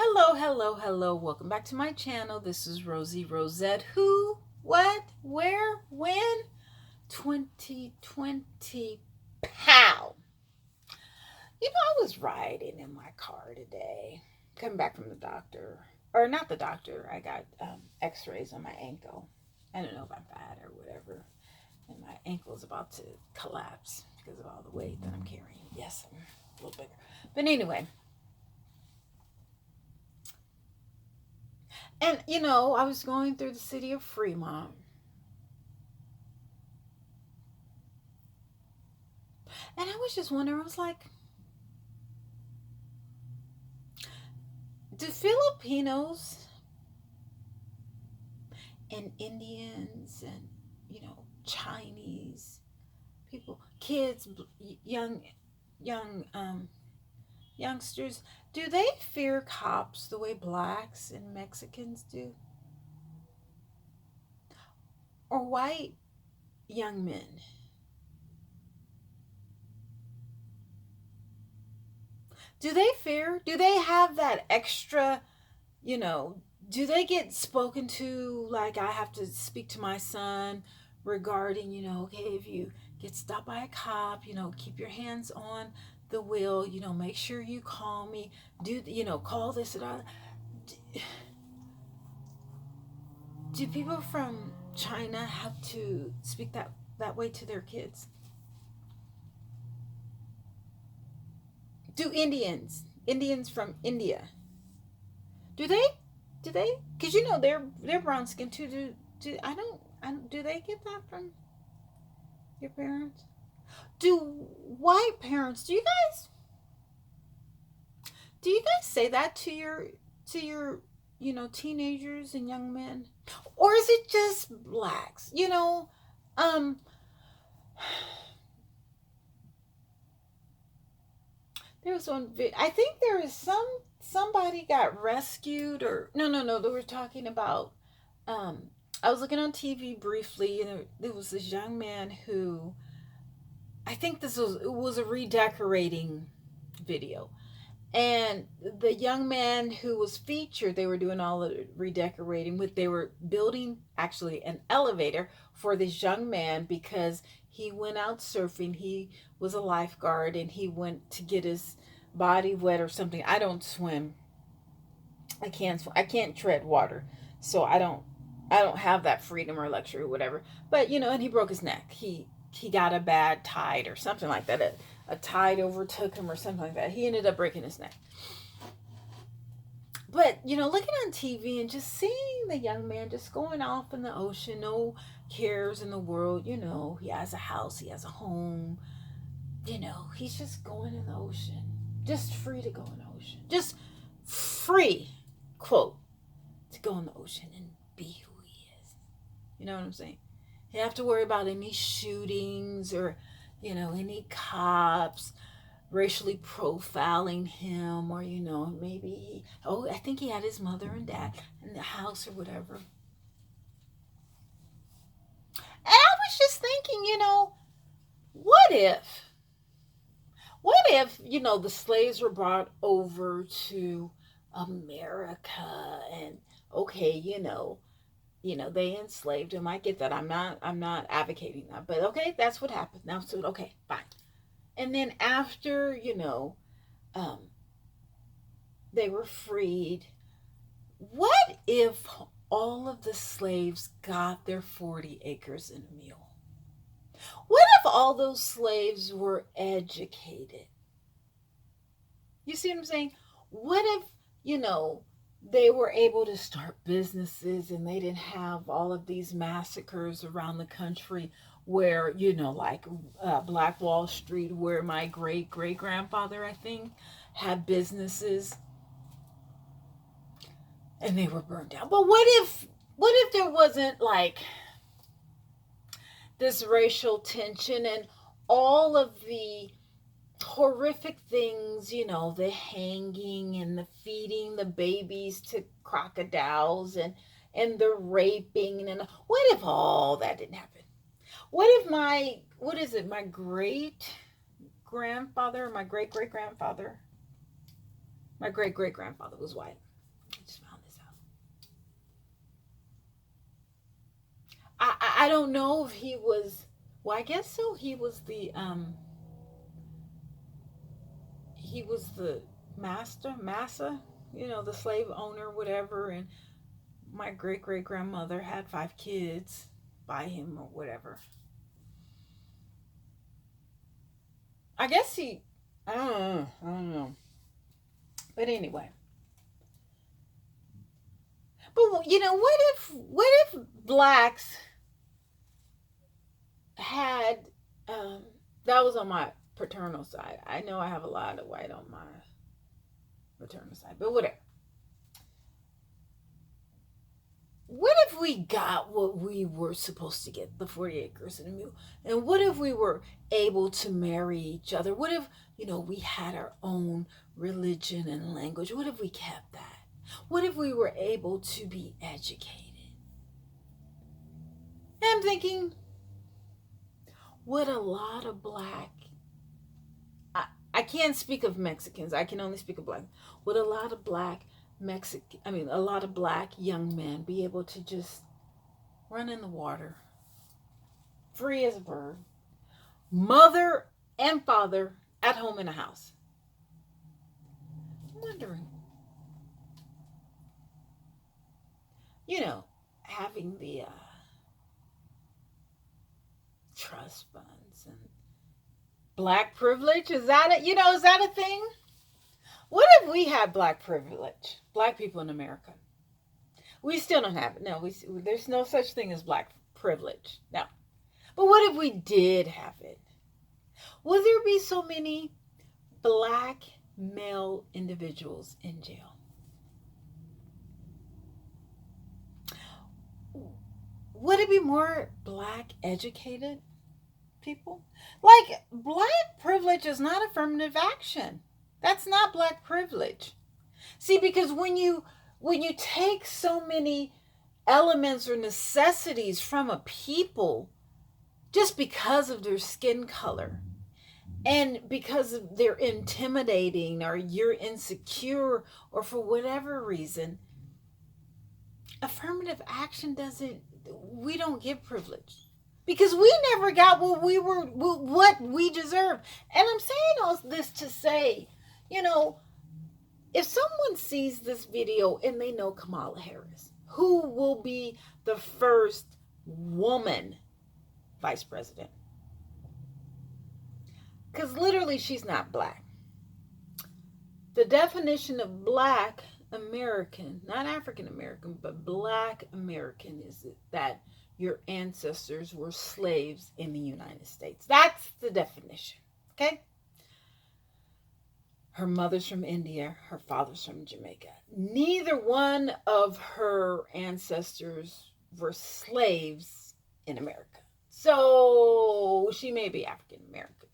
Hello, hello, hello. Welcome back to my channel. This is Rosie Rosette. Who, what, where, when? 2020. Pow! I was riding in my car today, coming back from the doctor. Or not the doctor. I got x-rays on my ankle. I don't know if I'm fat or whatever. And my ankle is about to collapse because of all the weight that I'm carrying. Yes, I'm a little bigger. But anyway, and I was going through the city of Fremont. And I was just wondering, I was like, do Filipinos and Indians and, Chinese people, kids, young youngsters, do they fear cops the way blacks and Mexicans do? Or white young men? Do they fear? Do they have that extra, you know, do they get spoken to like I have to speak to my son regarding, okay, if you get stopped by a cop, keep your hands on the wheel, make sure you call me, call this and all. Do people from China have to speak that way to their kids? Do Indians from India, do they? Do they? Because they're brown skin too. I don't. Do they get that from your parents? Do white parents? Do you guys say that to your teenagers and young men, or is it just blacks? Um, there was one. I think there is somebody got rescued, or no. They were talking about. Um, I was looking on TV briefly, and there was this young man who, I think it was a redecorating video. And the young man who was featured, they were doing all the redecorating with, they were building actually an elevator for this young man because he went out surfing. He was a lifeguard and he went to get his body wet or something. I don't swim. I can't tread water. So I don't have that freedom or luxury or whatever. But and he broke his neck. He got a bad tide or something like that. A tide overtook him or something like that. He ended up breaking his neck. But looking on TV and just seeing the young man just going off in the ocean, no cares in the world. He has a house, he has a home. He's just going in the ocean, just free to go in the ocean, just free, quote, to go in the ocean and be who he is. You know what I'm saying? You don't have to worry about any shootings or any cops racially profiling him, or maybe I think he had his mother and dad in the house or whatever. And I was just thinking, what if the slaves were brought over to America, and okay, they enslaved him. I get that. I'm not advocating that, but okay, that's what happened. Now, so okay, fine. And then after um, they were freed, what if all of the slaves got their 40 acres and a mule? What if all those slaves were educated? You see what I'm saying? What if, you know, they were able to start businesses and they didn't have all of these massacres around the country where, like Black Wall Street, where my great great grandfather, I think, had businesses and they were burned down. But what if there wasn't like this racial tension and all of the horrific things, the hanging and the feeding the babies to crocodiles and the raping, and what if all that didn't happen? What if my great grandfather, my great great grandfather, my great great grandfather was white. I don't know if he was, well, I guess so. He was the massa, the slave owner, whatever. And my great great grandmother had 5 kids by him or whatever. I guess I don't know. I don't know. But anyway, but what if blacks had, um, that was on my paternal side. I know I have a lot of white on my maternal side, but whatever. What if we got what we were supposed to get, the 40 acres and a mule? And what if we were able to marry each other? What if, we had our own religion and language? What if we kept that? What if we were able to be educated? And I'm thinking, would a lot of I can't speak of Mexicans, I can only speak of black. Would a lot of a lot of black young men be able to just run in the water, free as a bird, mother and father at home in a house? I'm wondering, having the trust funds and black privilege, is that it? Is that a thing? What if we had black privilege? Black people in America. We still don't have it. No, there's no such thing as black privilege. No. But what if we did have it? Would there be so many black male individuals in jail? Would it be more black educated people? Like, black privilege is not affirmative action. That's not black privilege. See, because when you take so many elements or necessities from a people just because of their skin color and because they're intimidating or you're insecure or for whatever reason, affirmative action we don't give privilege. Because we never got what we deserve. And I'm saying all this to say, if someone sees this video and they know Kamala Harris, who will be the first woman vice president, because literally she's not black. The definition of black American, not African American, but black American, is that your ancestors were slaves in the United States. That's the definition, okay? Her mother's from India, her father's from Jamaica. Neither one of her ancestors were slaves in America. So she may be African American.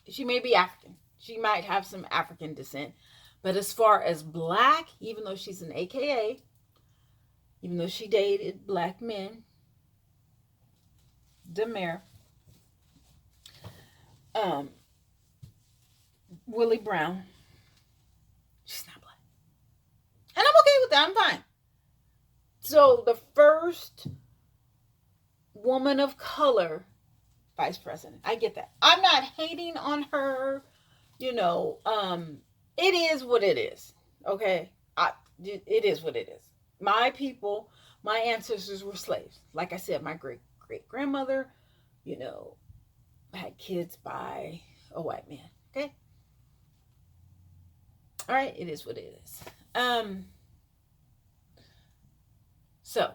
She may be African. She might have some African descent. But as far as black, even though she's an AKA, even though she dated black men, Demare, Willie Brown, she's not black. And I'm okay with that. I'm fine. So the first woman of color vice president. I get that. I'm not hating on her. It is what it is. Okay? It is what it is. My people, my ancestors were slaves. Like I said, my great-great-grandmother, had kids by a white man. Okay? All right, it is what it is. So,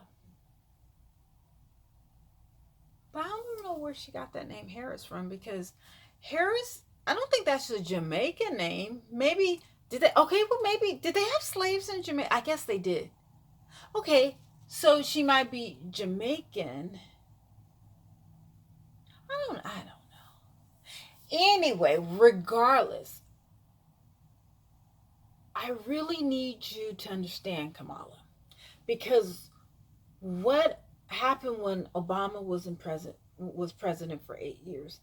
but I don't know where she got that name Harris from, because Harris, I don't think that's a Jamaican name. Maybe, did they have slaves in Jamaica? I guess they did. Okay, so she might be Jamaican. I don't know. Anyway, regardless, I really need you to understand, Kamala, because what happened when Obama was president for 8 years,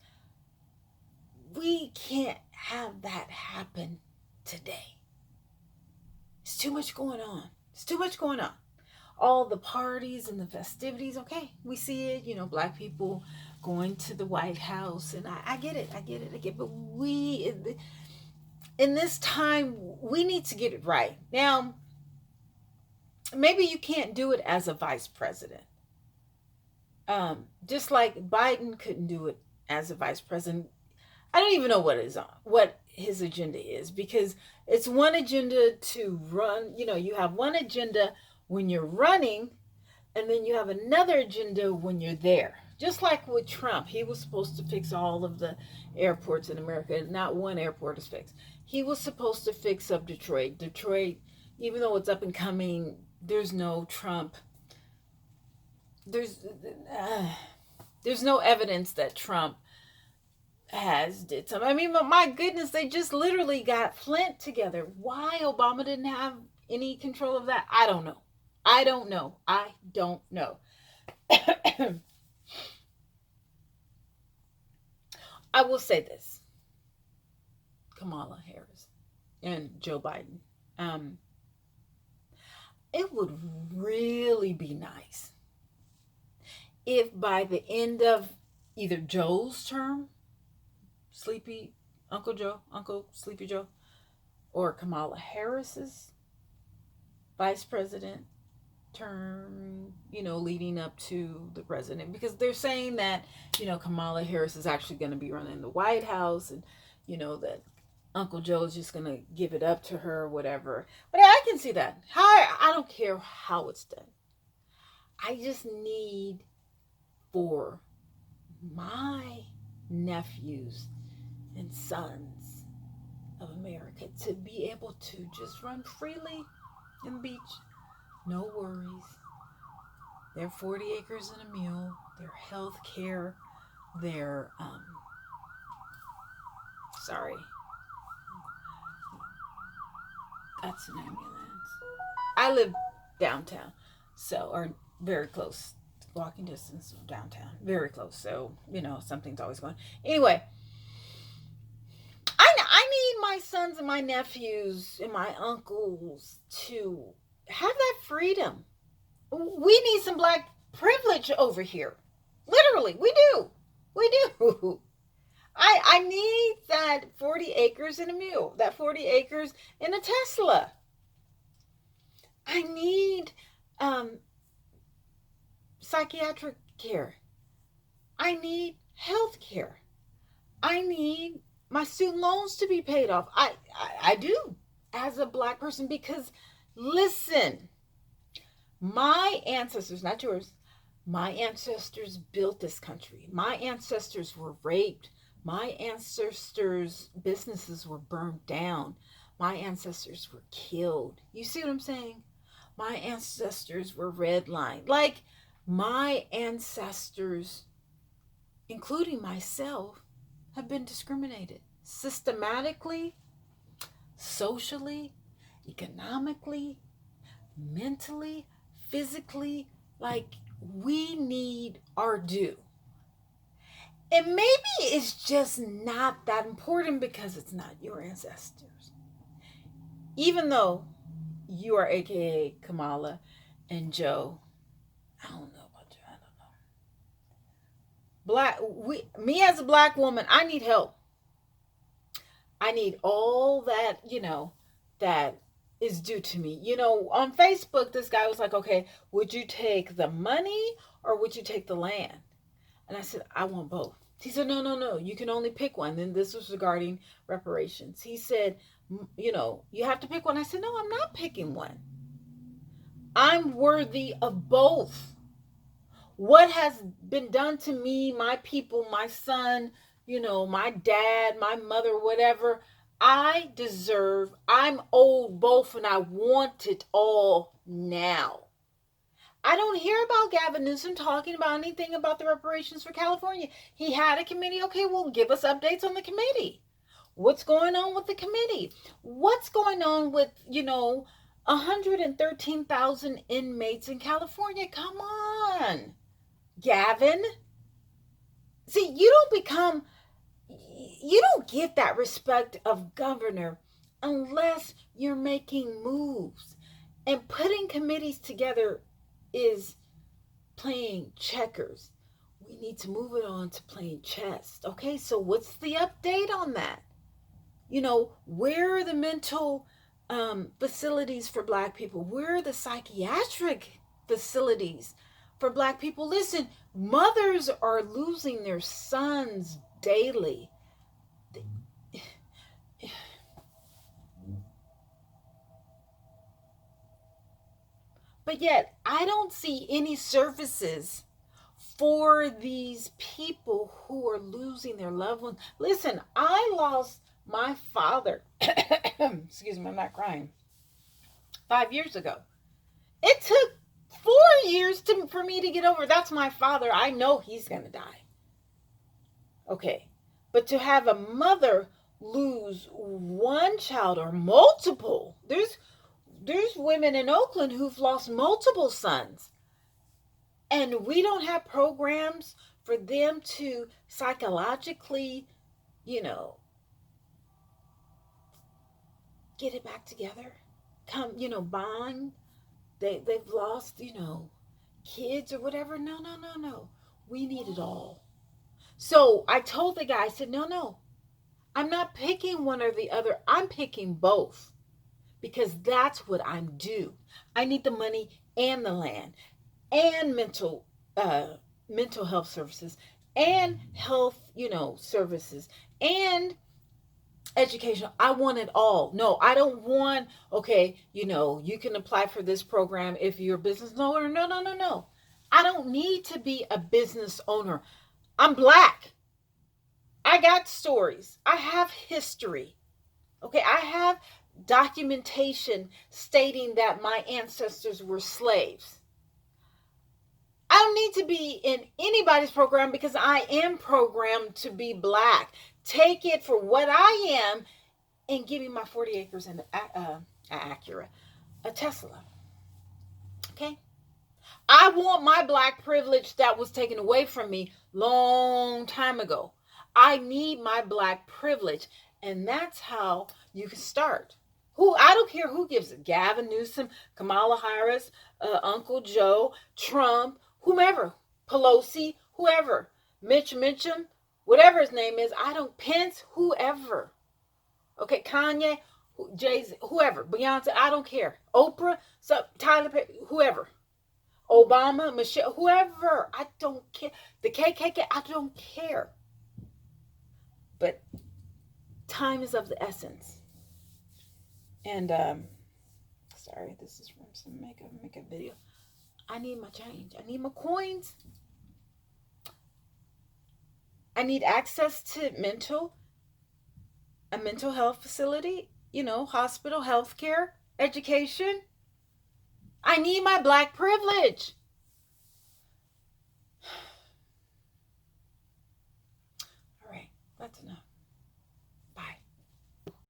we can't have that happen today. It's too much going on. all the parties and the festivities. Okay, we see it, black people going to the White House, and I get it, but we, in this time, we need to get it right. Now, maybe you can't do it as a vice president. Just like Biden couldn't do it as a vice president. I don't even know what his agenda is, because it's one agenda to run. You have one agenda when you're running, and then you have another agenda when you're there. Just like with Trump, he was supposed to fix all of the airports in America. Not one airport is fixed. He was supposed to fix up Detroit. Detroit, even though it's up and coming, there's no Trump. There's no evidence that Trump has did something. I mean, but my goodness, they just literally got Flint together. Why Obama didn't have any control of that, I don't know. I don't know. I will say this. Kamala Harris and Joe Biden. It would really be nice if by the end of either Joe's term, Uncle Sleepy Joe, or Kamala Harris's vice president term, leading up to the president, because they're saying that, Kamala Harris is actually going to be running the White House, and, that Uncle Joe is just going to give it up to her or whatever. But I can see that. I don't care how it's done. I just need for my nephews and sons of America to be able to just run freely in the beach. No worries. Their 40 acres and a mule, their health care, their, sorry. That's an ambulance. I live downtown, or very close, walking distance from downtown. Very close, so, something's always going. Anyway, I need my sons and my nephews and my uncles to have that freedom. We need some black privilege over here. Literally, we do. I need that 40 acres and a mule, that 40 acres in a Tesla. I need psychiatric care. I need health care. I need my student loans to be paid off. I do, as a black person, because listen, my ancestors, not yours, my ancestors built this country. My ancestors were raped. My ancestors' businesses were burned down. My ancestors were killed. You see what I'm saying? My ancestors were redlined. Like, my ancestors, including myself, have been discriminated systematically, socially, economically, mentally, physically. Like, we need our due. And maybe it's just not that important because it's not your ancestors. Even though you are AKA Kamala and Joe, I don't know about you. I don't know. Me as a black woman, I need help. I need all that, that is due to me. On Facebook, this guy was like, okay, would you take the money or would you take the land? And I said, I want both. He said, no, you can only pick one. Then this was regarding reparations. He said, you have to pick one. I said, no, I'm not picking one. I'm worthy of both. What has been done to me, my people, my son, my dad, my mother, whatever, I deserve, I'm owed both, and I want it all now. I don't hear about Gavin Newsom talking about anything about the reparations for California. He had a committee. Okay, well, give us updates on the committee. What's going on with the committee? What's going on with, 113,000 inmates in California? Come on, Gavin. See, you don't get that respect of governor unless you're making moves and putting committees together is playing checkers. We need to move it on to playing chess. Okay, so what's the update on that? Where are the mental facilities for Black people? Where are the psychiatric facilities for Black people? Listen, mothers are losing their sons daily. But yet, I don't see any services for these people who are losing their loved ones. Listen, I lost my father. Excuse me, I'm not crying. 5 years ago. It took 4 years for me to get over. That's my father. I know he's going to die. Okay. But to have a mother lose one child or multiple, there's women in Oakland who've lost multiple sons. And we don't have programs for them to psychologically, get it back together. Come, bond. They've lost, kids or whatever. No. We need it all. So I told the guy, I said, no. I'm not picking one or the other. I'm picking both. Because that's what I'm due. I need the money and the land and mental health services and health, services and education. I want it all. No, I don't want, okay, you can apply for this program if you're a business owner. No. I don't need to be a business owner. I'm Black. I got stories. I have history. Okay, I have documentation stating that my ancestors were slaves. I don't need to be in anybody's program because I am programmed to be Black. Take it for what I am and give me my 40 acres and Acura, a Tesla. Okay? I want my Black privilege that was taken away from me long time ago. I need my Black privilege. And that's how you can start. I don't care who gives it. Gavin Newsom, Kamala Harris, Uncle Joe, Trump, whomever, Pelosi, whoever, Mitch Mitchum, whatever his name is. I don't, Pence, whoever. Okay, Kanye, Jay-Z, whoever, Beyonce, I don't care. Oprah, Tyler Perry, whoever. Obama, Michelle, whoever. I don't care. The KKK, I don't care. But time is of the essence. And sorry, this is from some makeup video. I need my change. I need my coins. I need access to a mental health facility, hospital, healthcare, education. I need my Black privilege.